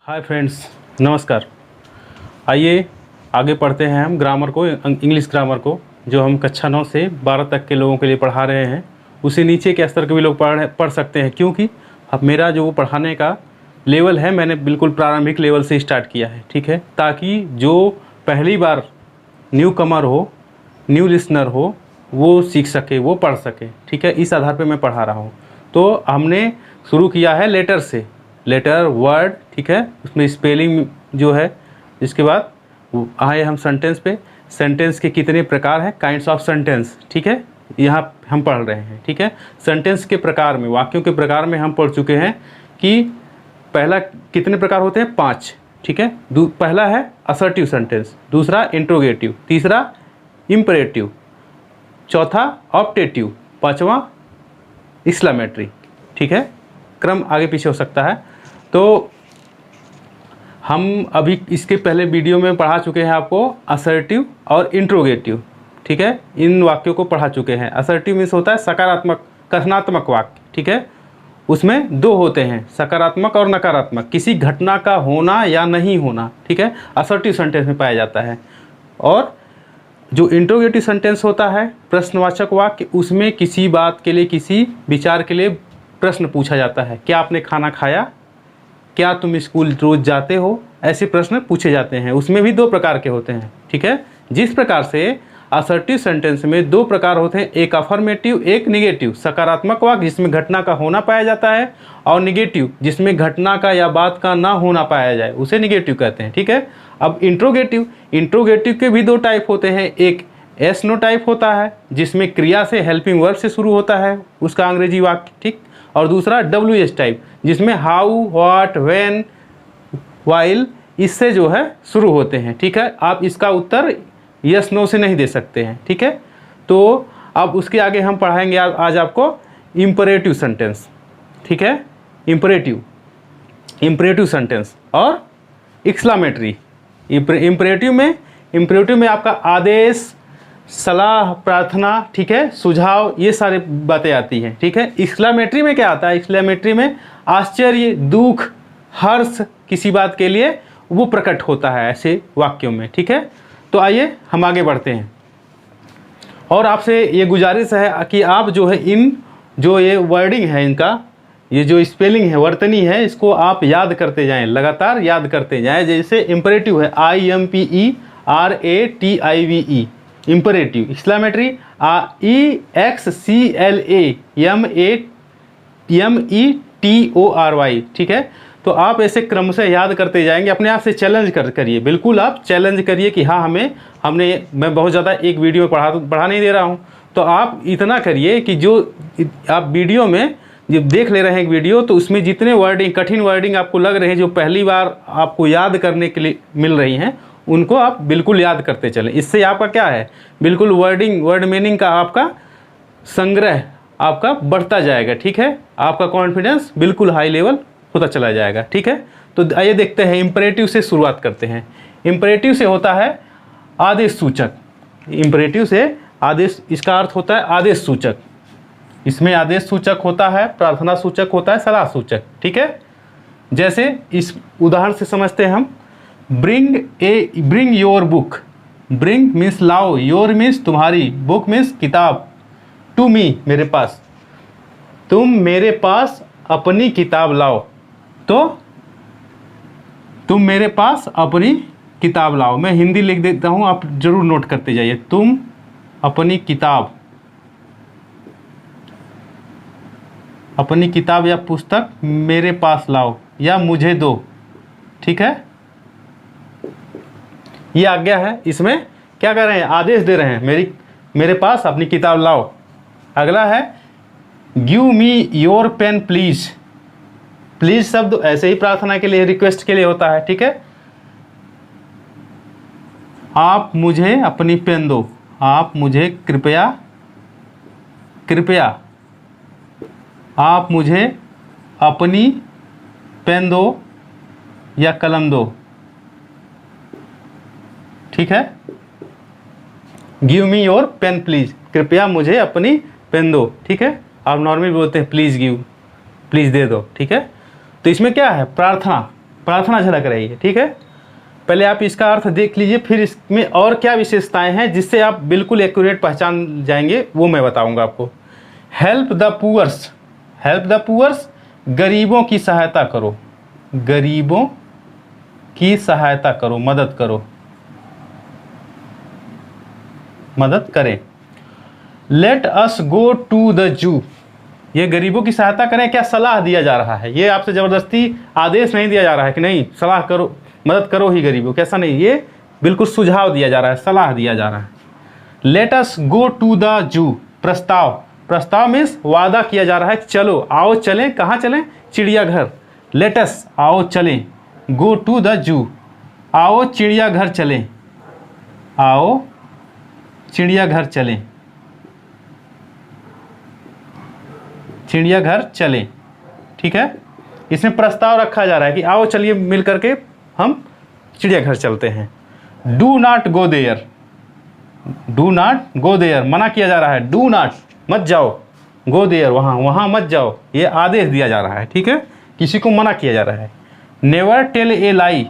Hi friends, नमस्कार। आइए आगे पढ़ते हैं हम ग्रामर को, इंग्लिश ग्रामर को, जो हम कक्षा 9 से 12 तक के लोगों के लिए पढ़ा रहे हैं। उसे नीचे के स्तर के भी लोग पढ़ सकते हैं, क्योंकि अब मेरा जो पढ़ाने का लेवल है, मैंने बिल्कुल प्रारंभिक लेवल से स्टार्ट किया है, ठीक है, ताकि जो पहली बार न्यू कमर हो, न्यू लिसनर हो, वो सीख सके, वो पढ़ सके, ठीक है। इस आधार पर मैं पढ़ा रहा हूँ। तो हमने शुरू किया है लेटर से, लेटर वर्ड, ठीक है, उसमें स्पेलिंग जो है। इसके बाद आए हम सेंटेंस पे, सेंटेंस के कितने प्रकार हैं, काइंड्स ऑफ सेंटेंस, ठीक है, यहाँ हम पढ़ रहे हैं, ठीक है। सेंटेंस के प्रकार में, वाक्यों के प्रकार में हम पढ़ चुके हैं कि पहला कितने प्रकार होते हैं, 5, ठीक है। पहला है असर्टिव सेंटेंस, दूसरा इंट्रोगेटिव, तीसरा इम्परेटिव, चौथा ऑप्टेटिव, पांचवा एक्सक्लेमेटरी, ठीक है। क्रम आगे पीछे हो सकता है। तो हम अभी इसके पहले वीडियो में पढ़ा चुके हैं आपको असर्टिव और इंट्रोगेटिव, ठीक है। इन वाक्यों को पढ़ा चुके हैं। असर्टिव मीन्स होता है सकारात्मक, कथनात्मक वाक्य, ठीक है। उसमें दो होते हैं, सकारात्मक और नकारात्मक, किसी घटना का होना या नहीं होना, ठीक है, असर्टिव सेंटेंस में पाया जाता है। और जो इंट्रोगेटिव सेंटेंस होता है, प्रश्नवाचक वाक्य, उसमें किसी बात के लिए, किसी विचार के लिए प्रश्न पूछा जाता है। क्या आपने खाना खाया, क्या तुम स्कूल रोज जाते हो, ऐसे प्रश्न पूछे जाते हैं। उसमें भी 2 प्रकार के होते हैं, ठीक है। जिस प्रकार से असर्टिव सेंटेंस में 2 प्रकार होते हैं, एक अफर्मेटिव, एक निगेटिव। सकारात्मक वाक्य जिसमें घटना का होना पाया जाता है, और निगेटिव जिसमें घटना का या बात का ना होना पाया जाए, उसे निगेटिव कहते हैं, ठीक है। अब इंट्रोगेटिव, इंट्रोगेटिव के भी 2 टाइप होते हैं। एक एस नो टाइप होता है, जिसमें क्रिया से, हेल्पिंग वर्ब से शुरू होता है उसका अंग्रेजी वाक्य, ठीक। और दूसरा WH टाइप, जिसमें हाउ, व्हाट, व्हेन, वाइल, इससे जो है शुरू होते हैं, ठीक है। आप इसका उत्तर यस नो से नहीं दे सकते हैं, ठीक है। तो अब उसके आगे हम पढ़ाएंगे आज आपको इम्परेटिव सेंटेंस, ठीक है। इम्परेटिव सेंटेंस और एक्सक्लेमेटरी। इम्परेटिव में आपका आदेश, सलाह, प्रार्थना, ठीक है, सुझाव, ये सारी बातें आती हैं, ठीक है। एक्सक्लेमेटरी में क्या आता है, एक्सक्लेमेटरी में आश्चर्य, दुख, हर्ष किसी बात के लिए वो प्रकट होता है ऐसे वाक्यों में, ठीक है। तो आइए हम आगे बढ़ते हैं, और आपसे ये गुजारिश है कि आप जो है इन जो ये वर्डिंग है, इनका ये जो स्पेलिंग है, वर्तनी है, इसको आप याद करते जाएं, लगातार याद करते जाएं। जैसे इम्परेटिव है IMPERATIVE, इम्परेटिव। एक्सक्लेमेटरी EXCLAMETORY, ठीक है। तो आप ऐसे क्रम से याद करते जाएंगे, अपने आप से चैलेंज करिए, बिल्कुल आप चैलेंज करिए कि हाँ मैं बहुत ज़्यादा एक वीडियो में पढ़ा नहीं दे रहा हूँ। तो आप इतना करिए कि जो आप वीडियो में जब देख ले रहे हैं एक वीडियो, तो उसमें जितने वर्डिंग, कठिन वर्डिंग आपको लग रहे हैं, जो पहली बार आपको याद करने के लिए मिल रही हैं, उनको आप बिल्कुल याद करते चलें। इससे आपका क्या है, बिल्कुल वर्ड मीनिंग का आपका संग्रह आपका बढ़ता जाएगा, ठीक है। आपका कॉन्फिडेंस बिल्कुल हाई लेवल होता चला जाएगा, ठीक है। तो आइए देखते हैं, इम्परेटिव से शुरुआत करते हैं। इम्परेटिव से होता है आदेश सूचक। इम्परेटिव से आदेश, इसका अर्थ होता है आदेश सूचक। इसमें आदेश सूचक होता है, प्रार्थना सूचक होता है, सलाह सूचक, ठीक है। जैसे इस उदाहरण से समझते हैं हम, bring your book. Bring means लाओ, योर मीन्स तुम्हारी, बुक मीन्स किताब, टू मी मेरे पास, तुम मेरे पास अपनी किताब लाओ। तो तुम मेरे पास अपनी किताब लाओ, मैं हिंदी लिख देता हूँ, आप जरूर नोट करते जाइए। तुम अपनी किताब या पुस्तक मेरे पास लाओ, या मुझे दो, ठीक है। ये आज्ञा है, इसमें क्या कर रहे हैं, आदेश दे रहे हैं, मेरे पास अपनी किताब लाओ। अगला है give me your pen please. Please शब्द ऐसे ही प्रार्थना के लिए, रिक्वेस्ट के लिए होता है, ठीक है। आप मुझे अपनी पेन दो, आप मुझे कृपया आप मुझे अपनी पेन दो या कलम दो, ठीक है। Give me your pen please, कृपया मुझे अपनी पेन दो, ठीक है। आप नॉर्मली बोलते हैं प्लीज़ गिव, प्लीज़ दे दो, ठीक है। तो इसमें क्या है, प्रार्थना प्रार्थना झलक रही है, ठीक है। पहले आप इसका अर्थ देख लीजिए, फिर इसमें और क्या विशेषताएं हैं जिससे आप बिल्कुल एक्यूरेट पहचान जाएंगे, वो मैं बताऊंगा आपको। Help the poors, help the poors, गरीबों की सहायता करो, गरीबों की सहायता करो, मदद करो, मदद करें। Let us go to the zoo, ये गरीबों की सहायता करें, क्या सलाह दिया जा रहा है, ये आपसे ज़बरदस्ती आदेश नहीं दिया जा रहा है कि नहीं सलाह करो, मदद करो ही गरीबों, कैसा नहीं, ये बिल्कुल सुझाव दिया जा रहा है, सलाह दिया जा रहा है। Let us go to the zoo, प्रस्ताव, प्रस्ताव मीन्स वादा किया जा रहा है, चलो आओ चलें, कहाँ चलें, चिड़ियाघर। लेट अस, आओ चलें, गो टू द जू, आओ चिड़ियाघर चलें, आओ चिड़ियाघर चलें, चिड़ियाघर चलें, ठीक है। इसमें प्रस्ताव रखा जा रहा है कि आओ चलिए मिल करके हम चिड़ियाघर चलते हैं। Do not go there, do not go there, मना किया जा रहा है, डू नॉट, मत जाओ, गो देयर, वहाँ वहाँ मत जाओ, ये आदेश दिया जा रहा है, ठीक है, किसी को मना किया जा रहा है। Never tell a lie,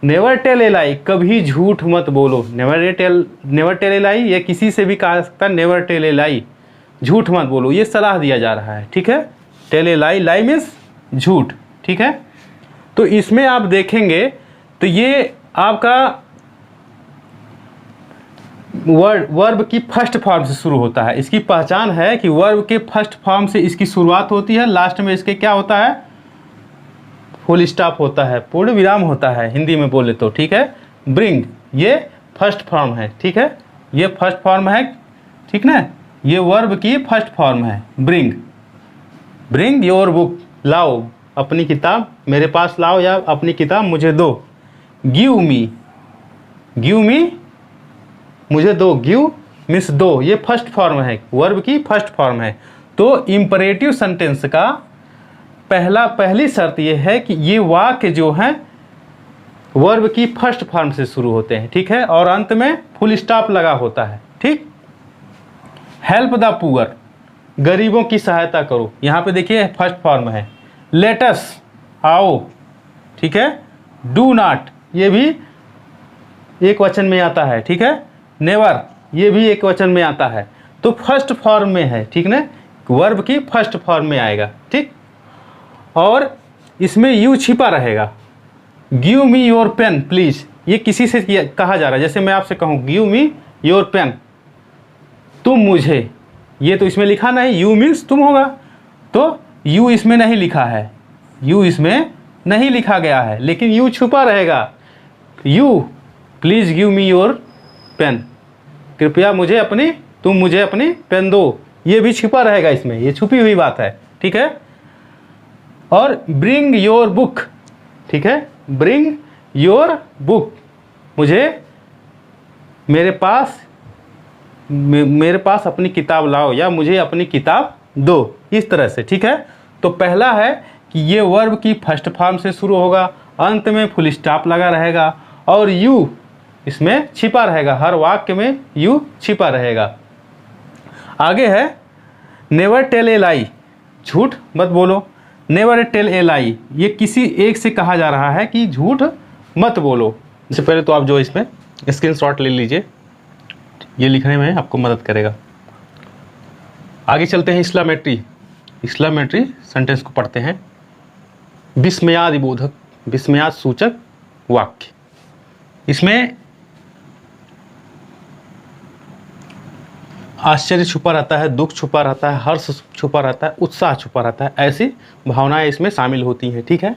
never tell a lie, कभी झूठ मत बोलो, नेवर टेल ए लाई, ये किसी से भी कहा जा सकता है, नेवर टेल ए लाई, झूठ मत बोलो, ये सलाह दिया जा रहा है, ठीक है। Tell a lie, lie means झूठ, ठीक है। तो इसमें आप देखेंगे तो ये आपका वर्ब की फर्स्ट फॉर्म से शुरू होता है। इसकी पहचान है कि वर्ब के फर्स्ट फॉर्म से इसकी शुरुआत होती है, लास्ट में इसके क्या होता है, फुल स्टॉप होता है, पूर्ण विराम होता है हिंदी में बोले तो, ठीक है। ब्रिंग, ये फर्स्ट फॉर्म है, ठीक है, ये फर्स्ट फॉर्म है, ठीक ना, ये वर्ब की फर्स्ट फॉर्म है। ब्रिंग, ब्रिंग योर बुक, लाओ अपनी किताब मेरे पास लाओ, या अपनी किताब मुझे दो। गिव मी, गिव मी, मुझे दो, गिव मीन्स दो, ये फर्स्ट फॉर्म है, वर्ब की फर्स्ट फॉर्म है। तो इंपरेटिव सेंटेंस का पहली शर्त ये है कि ये वाक्य जो हैं वर्ब की फर्स्ट फॉर्म से शुरू होते हैं, ठीक है, और अंत में फुल स्टॉप लगा होता है, ठीक। हेल्प द पुअर, गरीबों की सहायता करो, यहाँ पे देखिए फर्स्ट फॉर्म है। लेट अस, आओ, ठीक है। डू नॉट, ये भी एक वचन में आता है, ठीक है। नेवर, ये भी एक वचन में आता है, तो फर्स्ट फॉर्म में है, ठीक ना, वर्ब की फर्स्ट फॉर्म में आएगा, ठीक। और इसमें यू छिपा रहेगा। Give me your pen please, ये किसी से कहा जा रहा है, जैसे मैं आपसे कहूँ गिव मी योर पेन, तुम मुझे, ये तो इसमें लिखा नहीं, यू मीन्स तुम होगा, तो यू इसमें नहीं लिखा है, यू इसमें नहीं लिखा गया है, लेकिन यू छुपा रहेगा। You please give me your pen, कृपया मुझे अपनी, तुम मुझे अपनी पेन दो, ये भी छिपा रहेगा इसमें, ये छुपी हुई बात है, ठीक है। और ब्रिंग योर बुक, ठीक है, ब्रिंग योर बुक, मुझे मेरे पास अपनी किताब लाओ, या मुझे अपनी किताब दो, इस तरह से, ठीक है। तो पहला है कि ये वर्ब की फर्स्ट फॉर्म से शुरू होगा, अंत में फुल स्टॉप लगा रहेगा, और यू इसमें छिपा रहेगा, हर वाक्य में यू छिपा रहेगा। आगे है नेवर टेल ए लाई, झूठ मत बोलो। नेवर टेल ए लाई, ये किसी एक से कहा जा रहा है कि झूठ मत बोलो। इससे पहले तो आप जो इसमें स्क्रीनशॉट ले लीजिए, ये लिखने में आपको मदद करेगा। आगे चलते हैं इस्लामेट्री, इस्लामेट्री सेंटेंस को पढ़ते हैं। विस्मयादि बोधक, विस्मयाद सूचक वाक्य, इसमें आश्चर्य छुपा रहता है, दुख छुपा रहता है, हर्ष छुपा रहता है, उत्साह छुपा रहता है, ऐसी भावनाएं इसमें शामिल होती हैं, ठीक है।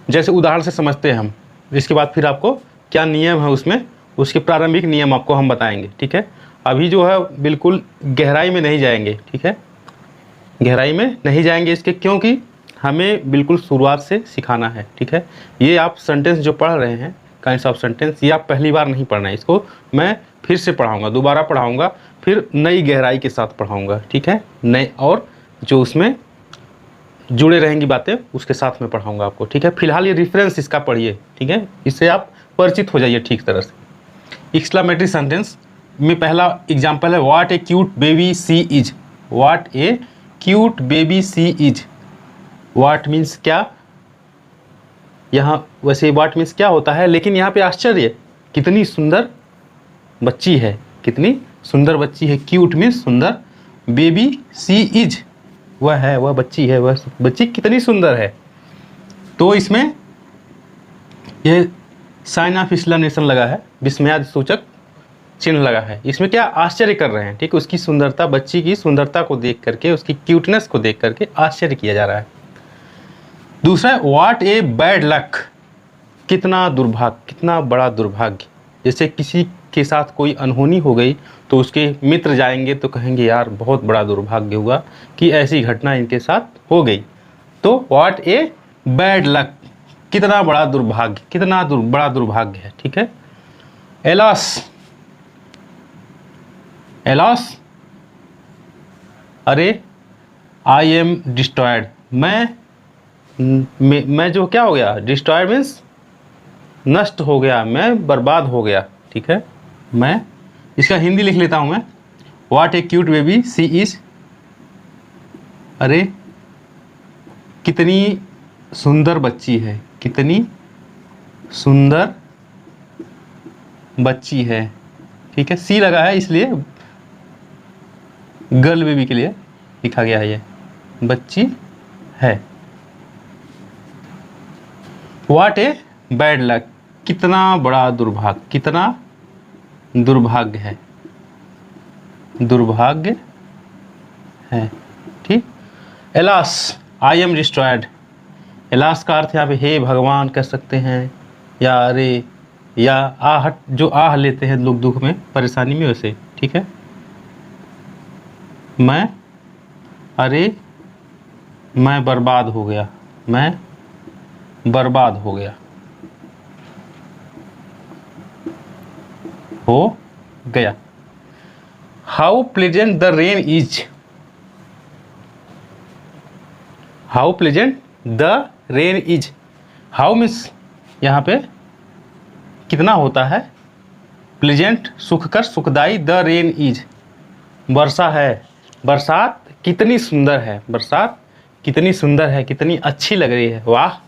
जैसे उदाहरण से समझते हैं हम, इसके बाद फिर आपको क्या नियम है उसमें, उसके प्रारंभिक नियम आपको हम बताएंगे, ठीक है। अभी जो है बिल्कुल गहराई में नहीं जाएंगे, ठीक है, गहराई में नहीं जाएंगे इसके, क्योंकि हमें बिल्कुल शुरुआत से सिखाना है, ठीक है। ये आप सेंटेंस जो पढ़ रहे हैं, काइंड्स ऑफ सेंटेंस, ये आप पहली बार नहीं पढ़ना है, इसको मैं फिर से पढ़ाऊँगा, दोबारा पढ़ाऊँगा, फिर नई गहराई के साथ पढ़ाऊँगा, ठीक है, नए और जो उसमें जुड़े रहेंगी बातें उसके साथ में पढ़ाऊँगा आपको, ठीक है। फिलहाल ये रेफरेंस इसका पढ़िए, ठीक है, इससे आप परिचित हो जाइए ठीक तरह से। एक्सक्लेमेटरी सेंटेंस में पहला एग्जाम्पल है, what a cute baby she is. What a cute baby she is, what means क्या, यहाँ वैसे वाट मीन्स क्या होता है, लेकिन यहाँ पे आश्चर्य, कितनी सुंदर बच्ची है, कितनी सुंदर बच्ची है। क्यूट मीन्स सुंदर, बेबी सी इज, वह है, वह बच्ची है, वह बच्ची कितनी सुंदर है। तो इसमें ये साइन ऑफ एक्सक्लेमेशन लगा है, विस्मयाद सूचक चिन्ह लगा है। इसमें क्या आश्चर्य कर रहे हैं, ठीक है, उसकी सुंदरता, बच्ची की सुंदरता को देख करके, उसकी क्यूटनेस को देख करके आश्चर्य किया जा रहा है। दूसरा है व्हाट ए बैड लक, कितना दुर्भाग्य, कितना बड़ा दुर्भाग्य। जैसे किसी के साथ कोई अनहोनी हो गई तो उसके मित्र जाएंगे तो कहेंगे यार बहुत बड़ा दुर्भाग्य हुआ कि ऐसी घटना इनके साथ हो गई। तो व्हाट ए बैड लक, कितना बड़ा दुर्भाग्य, कितना बड़ा दुर्भाग्य है, ठीक है। एलॉस, एलॉस, अरे आई एम डिस्ट्रॉयड, मैं जो क्या हो गया, डिस्ट्रॉयड मीन्स नष्ट हो गया, मैं बर्बाद हो गया, ठीक है। मैं इसका हिंदी लिख लेता हूं मैं। What a cute baby she is, अरे कितनी सुंदर बच्ची है, कितनी सुंदर बच्ची है, ठीक है। सी लगा है इसलिए गर्ल बेबी के लिए लिखा गया है, ये बच्ची है। व्हाट ए बैड लक, कितना बड़ा दुर्भाग्य, कितना दुर्भाग्य है, दुर्भाग्य है, ठीक। Alas I am destroyed, alas का अर्थ यहाँ पे हे भगवान कह सकते हैं, या अरे, या आहट, जो आह लेते हैं लोग दुख में परेशानी में, वैसे, ठीक है। मैं, अरे मैं बर्बाद हो गया, मैं बर्बाद हो गया, हो गया। How pleasant the rain is, how pleasant the rain is, how means यहाँ पे कितना होता है, प्लेजेंट सुखकर, सुखदाई, द रेन इज वर्षा है, बरसात कितनी सुंदर है, बरसात कितनी सुंदर है, कितनी अच्छी लग रही है, वाह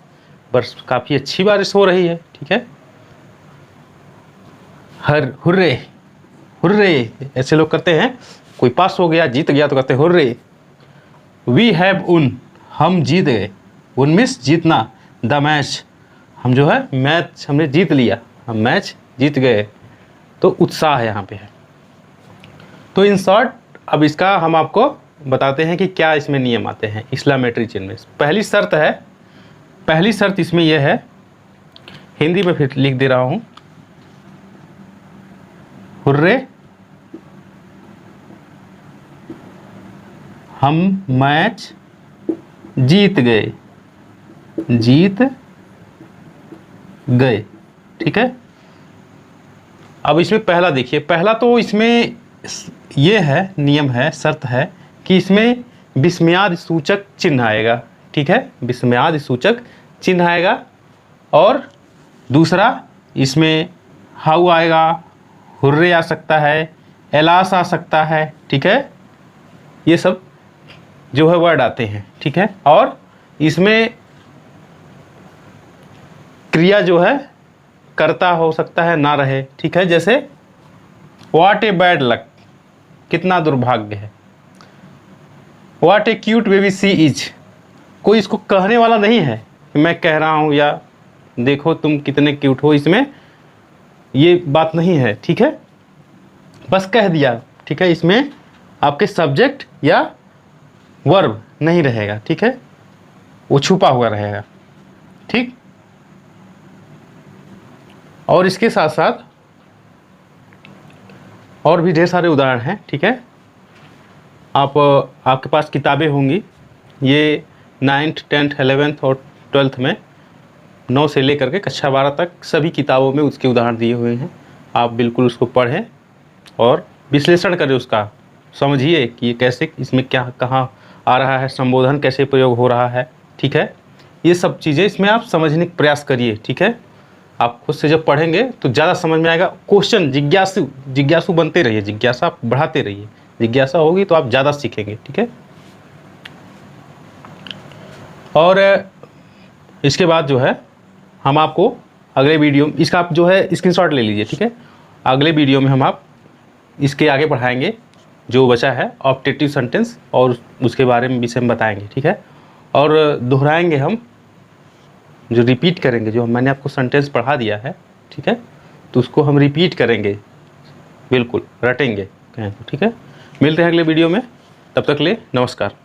काफ़ी अच्छी बारिश हो रही है, ठीक है। हुर्रे, हुर्रे ऐसे लोग करते हैं, कोई पास हो गया, जीत गया तो कहते हैं हुर्रे। वी हैव उन, हम जीत गए, उन मीन्स जीतना, द मैच, हम जो है मैच हमने जीत लिया, हम मैच जीत गए, तो उत्साह यहाँ पे है। तो इन शॉर्ट अब इसका हम आपको बताते हैं कि क्या इसमें नियम आते हैं एक्सक्लेमेटरी चिन्ह में। पहली शर्त है, पहली शर्त इसमें यह है, हिंदी में फिर लिख दे रहा हूँ, हुर्रे हम मैच जीत गए, जीत गए, ठीक है। अब इसमें पहला देखिए, पहला तो इसमें ये है, नियम है, शर्त है कि इसमें विस्मयाद सूचक चिन्ह आएगा, ठीक है, विस्मयाद सूचक चिन्ह आएगा। और दूसरा इसमें हाउ आएगा, हुर्रे आ सकता है, एलास आ सकता है, ठीक है, ये सब जो है वर्ड आते हैं, ठीक है। और इसमें क्रिया जो है कर्ता हो सकता है, ना रहे, ठीक है। जैसे व्हाट ए बैड लक, कितना दुर्भाग्य है। What a cute baby she is, कोई इसको कहने वाला नहीं है कि मैं कह रहा हूँ या देखो तुम कितने क्यूट हो, इसमें ये बात नहीं है, ठीक है, बस कह दिया, ठीक है। इसमें आपके सब्जेक्ट या वर्ब नहीं रहेगा, ठीक है, वो छुपा हुआ रहेगा, ठीक। और इसके साथ साथ और भी ढेर सारे उदाहरण हैं, ठीक है। आपके पास किताबें होंगी, ये 9th 10th 11th और 12th में 9 से लेकर के कक्षा 12 तक सभी किताबों में उसके उदाहरण दिए हुए हैं। आप बिल्कुल उसको पढ़ें और विश्लेषण करें, उसका समझिए कि ये कैसे, इसमें क्या कहाँ आ रहा है, संबोधन कैसे प्रयोग हो रहा है, ठीक है। ये सब चीज़ें इसमें आप समझने का प्रयास करिए, ठीक है। आप खुद से जब पढ़ेंगे तो ज़्यादा समझ में आएगा। क्वेश्चन जिज्ञासु बनते रहिए, जिज्ञासा बढ़ाते रहिए, जिज्ञासा होगी तो आप ज़्यादा सीखेंगे, ठीक है। और इसके बाद जो है हम आपको अगले वीडियो, इसका आप जो है स्क्रीनशॉट ले लीजिए, ठीक है। अगले वीडियो में हम आप इसके आगे पढ़ाएंगे जो बचा है ऑप्टेटिव सेंटेंस, और उसके बारे में विषय में बताएंगे, ठीक है। और दोहराएंगे हम, जो रिपीट करेंगे, जो मैंने आपको सेंटेंस पढ़ा दिया है, ठीक है, तो उसको हम रिपीट करेंगे, बिल्कुल रटेंगे कहें तो, ठीक है। मिलते हैं अगले वीडियो में, तब तक ले नमस्कार।